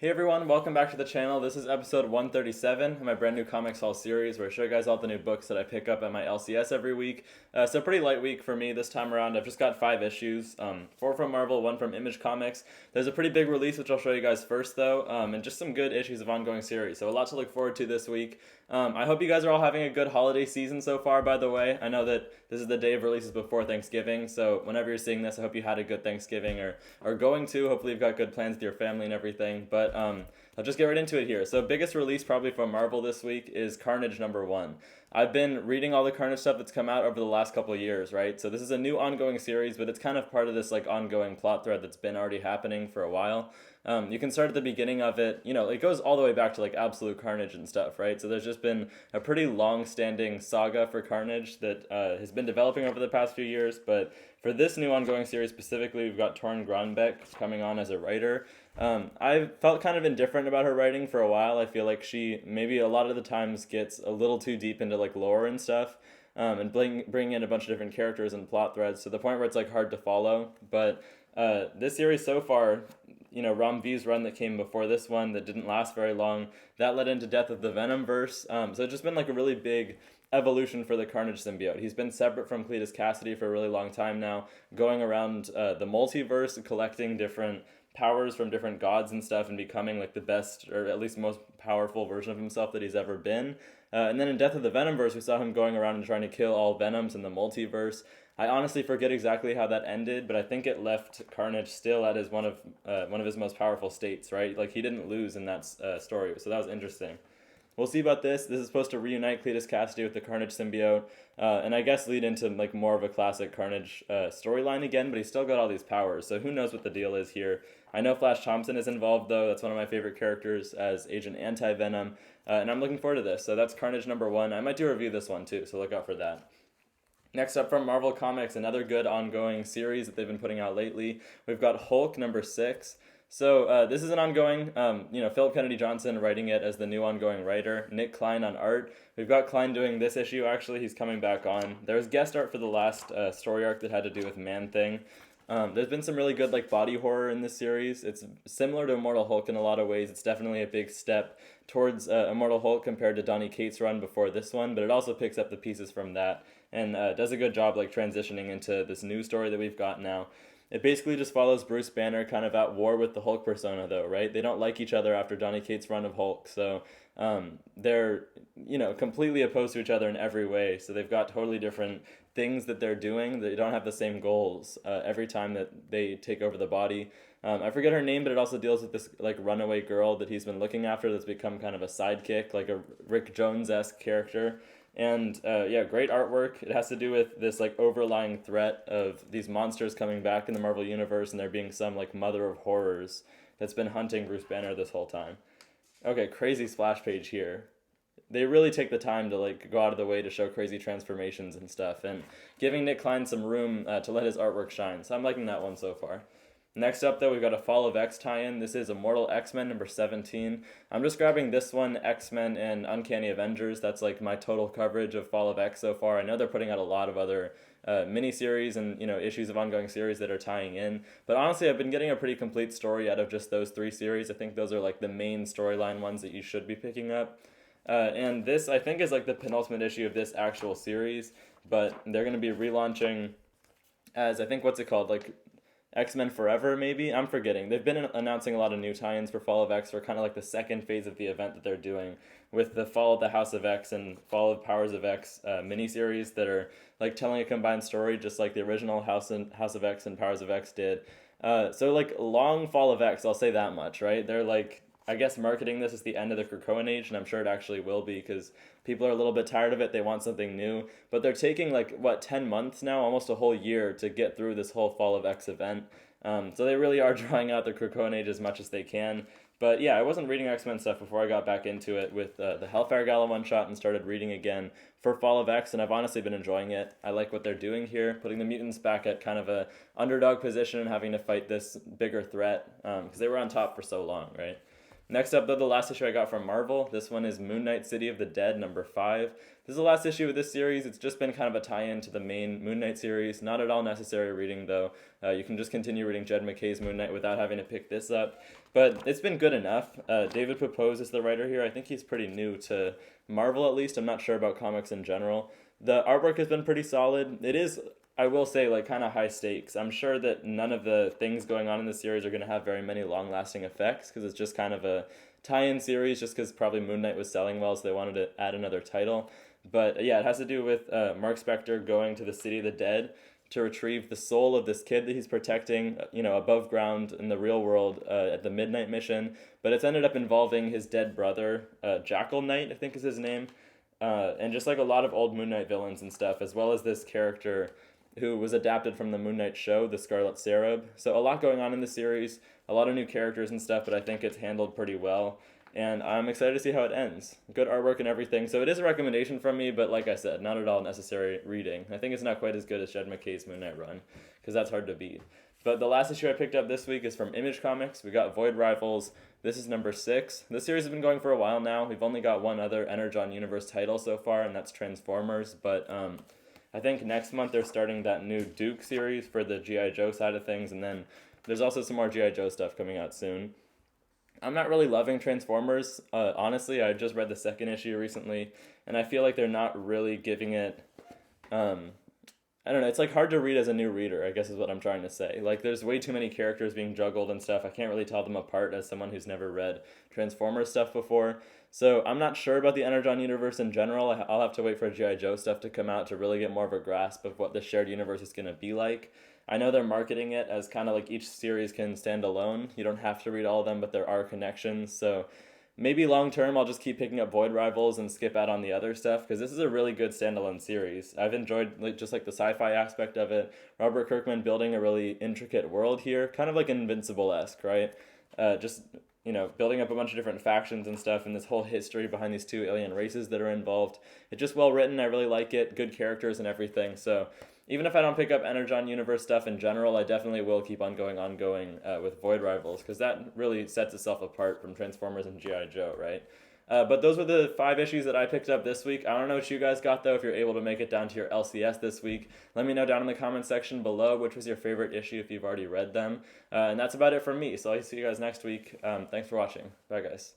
Hey everyone, welcome back to the channel. This is episode 137 of my brand new Comics Haul series where I show you guys all the new books that I pick up at my LCS every week. So pretty light week for me this time around. I've just got 5 issues, 4 from Marvel, 1 from Image Comics. There's a pretty big release which I'll show you guys first though, and just some good issues of ongoing series. So a lot to look forward to this week. I hope you guys are all having a good holiday season so far, by the way. I know that this is the day of releases before Thanksgiving, so whenever you're seeing this, I hope you had a good Thanksgiving or are going to. Hopefully you've got good plans with your family and everything. But I'll just get right into it here. So biggest release probably from Marvel this week is Carnage #1. I've been reading all the Carnage stuff that's come out over the last couple of years, right? So this is a new ongoing series, but it's kind of part of this like ongoing plot thread that's been already happening for a while. You can start at the beginning of it. It goes all the way back to like Absolute Carnage and stuff, right? So there's just been a pretty long-standing saga for Carnage that has been developing over the past few years. But for this new ongoing series specifically, we've got Torn Grönbeck coming on as a writer. I felt kind of indifferent about her writing for a while. I feel like she maybe a lot of the times gets a little too deep into like lore and stuff. And bring in a bunch of different characters and plot threads to the point where it's like hard to follow. But this series so far, Ram V's run that came before this one that didn't last very long, that led into Death of the Venomverse. So it's just been like a really big evolution for the Carnage symbiote. He's been separate from Cletus Cassidy for a really long time now, going around the multiverse and collecting different powers from different gods and stuff and becoming like the best or at least most powerful version of himself that he's ever been. And then in Death of the Venomverse, we saw him going around and trying to kill all Venoms in the multiverse. I honestly forget exactly how that ended, but I think it left Carnage still at his one of his most powerful states, right? Like he didn't lose in that story, so that was interesting. We'll see about this. This is supposed to reunite Cletus Cassidy with the Carnage symbiote, and I guess lead into like more of a classic Carnage storyline again. But he's still got all these powers, so who knows what the deal is here? I know Flash Thompson is involved though. That's one of my favorite characters as Agent Anti-Venom, and I'm looking forward to this. So that's Carnage #1. I might do a review this one too, so look out for that. Next up from Marvel Comics, another good ongoing series that they've been putting out lately. We've got Hulk #6. So this is an ongoing, Philip Kennedy Johnson writing it as the new ongoing writer. Nick Klein on art. We've got Klein doing this issue, actually. He's coming back on. There was guest art for the last story arc that had to do with Man-Thing. There's been some really good like body horror in this series. It's similar to Immortal Hulk in a lot of ways. It's definitely a big step towards Immortal Hulk compared to Donny Cates' run before this one, but it also picks up the pieces from that and does a good job like transitioning into this new story that we've got now. It basically just follows Bruce Banner kind of at war with the Hulk persona though, right? They don't like each other after Donny Cates' run of Hulk, so they're, completely opposed to each other in every way. So they've got totally different things that they're doing. They don't have the same goals every time that they take over the body. I forget her name, but it also deals with this like runaway girl that he's been looking after that's become kind of a sidekick, like a Rick Jones-esque character. And great artwork. It has to do with this like overlying threat of these monsters coming back in the Marvel Universe and there being some like mother of horrors that's been hunting Bruce Banner this whole time. Okay, crazy splash page here. They really take the time to like go out of the way to show crazy transformations and stuff and giving Nick Klein some room to let his artwork shine. So I'm liking that one so far. Next up, though, we've got a Fall of X tie-in. This is Immortal X-Men #17. I'm just grabbing this one, X-Men and Uncanny Avengers. That's like my total coverage of Fall of X so far. I know they're putting out a lot of other miniseries and issues of ongoing series that are tying in. But honestly, I've been getting a pretty complete story out of just those 3 series. I think those are like the main storyline ones that you should be picking up. And this, I think, is like the penultimate issue of this actual series. But they're going to be relaunching as, I think, what's it called? Like X-Men Forever, maybe? I'm forgetting. They've been announcing a lot of new tie-ins for Fall of X for kind of like the second phase of the event that they're doing with the Fall of the House of X and Fall of Powers of X miniseries that are like telling a combined story just like the original House of X and Powers of X did. So like long Fall of X, I'll say that much, right? They're like, I guess marketing this as the end of the Krakoan age, and I'm sure it actually will be because people are a little bit tired of it. They want something new. But they're taking 10 months now, almost a whole year to get through this whole Fall of X event. So they really are drawing out the Krakoan age as much as they can. But yeah, I wasn't reading X-Men stuff before I got back into it with the Hellfire Gala one-shot and started reading again for Fall of X, and I've honestly been enjoying it. I like what they're doing here, putting the mutants back at kind of a underdog position and having to fight this bigger threat because they were on top for so long, right? Next up, though, the last issue I got from Marvel. This one is Moon Knight City of the Dead, number 5. This is the last issue of this series. It's just been kind of a tie-in to the main Moon Knight series. Not at all necessary reading, though. You can just continue reading Jed MacKay's Moon Knight without having to pick this up. But it's been good enough. David Pepose is the writer here. I think he's pretty new to Marvel, at least. I'm not sure about comics in general. The artwork has been pretty solid. It is, I will say, like, kind of high stakes. I'm sure that none of the things going on in the series are going to have very many long-lasting effects, because it's just kind of a tie-in series, just because probably Moon Knight was selling well, so they wanted to add another title. But yeah, it has to do with Mark Spector going to the City of the Dead to retrieve the soul of this kid that he's protecting, above ground in the real world at the Midnight Mission. But it's ended up involving his dead brother, Jackal Knight, I think is his name, and just like a lot of old Moon Knight villains and stuff, as well as this character who was adapted from the Moon Knight show, the Scarlet Seraph. So a lot going on in the series, a lot of new characters and stuff, but I think it's handled pretty well. And I'm excited to see how it ends. Good artwork and everything. So it is a recommendation from me, but like I said, not at all necessary reading. I think it's not quite as good as Jed MacKay's Moon Knight run, because that's hard to beat. But the last issue I picked up this week is from Image Comics. We got Void Rivals. This is number 6. This series has been going for a while now. We've only got one other Energon Universe title so far, and that's Transformers. But I think next month they're starting that new Duke series for the G.I. Joe side of things, and then there's also some more G.I. Joe stuff coming out soon. I'm not really loving Transformers. Honestly, I just read the second issue recently, and I feel like they're not really giving it... I don't know, it's like hard to read as a new reader, I guess is what I'm trying to say. Like, there's way too many characters being juggled and stuff. I can't really tell them apart as someone who's never read Transformers stuff before. So I'm not sure about the Energon universe in general. I'll have to wait for G.I. Joe stuff to come out to really get more of a grasp of what the shared universe is going to be like. I know they're marketing it as kind of like each series can stand alone. You don't have to read all of them, but there are connections. So maybe long term I'll just keep picking up Void Rivals and skip out on the other stuff, because this is a really good standalone series. I've enjoyed just like the sci-fi aspect of it. Robert Kirkman building a really intricate world here, kind of like Invincible-esque, right? Building up a bunch of different factions and stuff, and this whole history behind these two alien races that are involved. It's just well written. I really like it. Good characters and everything. So even if I don't pick up Energon Universe stuff in general, I definitely will keep on going with Void Rivals, because that really sets itself apart from Transformers and G.I. Joe, right? But those were the 5 issues that I picked up this week. I don't know what you guys got, though, if you're able to make it down to your LCS this week. Let me know down in the comment section below which was your favorite issue if you've already read them. And that's about it from me, so I'll see you guys next week. Thanks for watching. Bye, guys.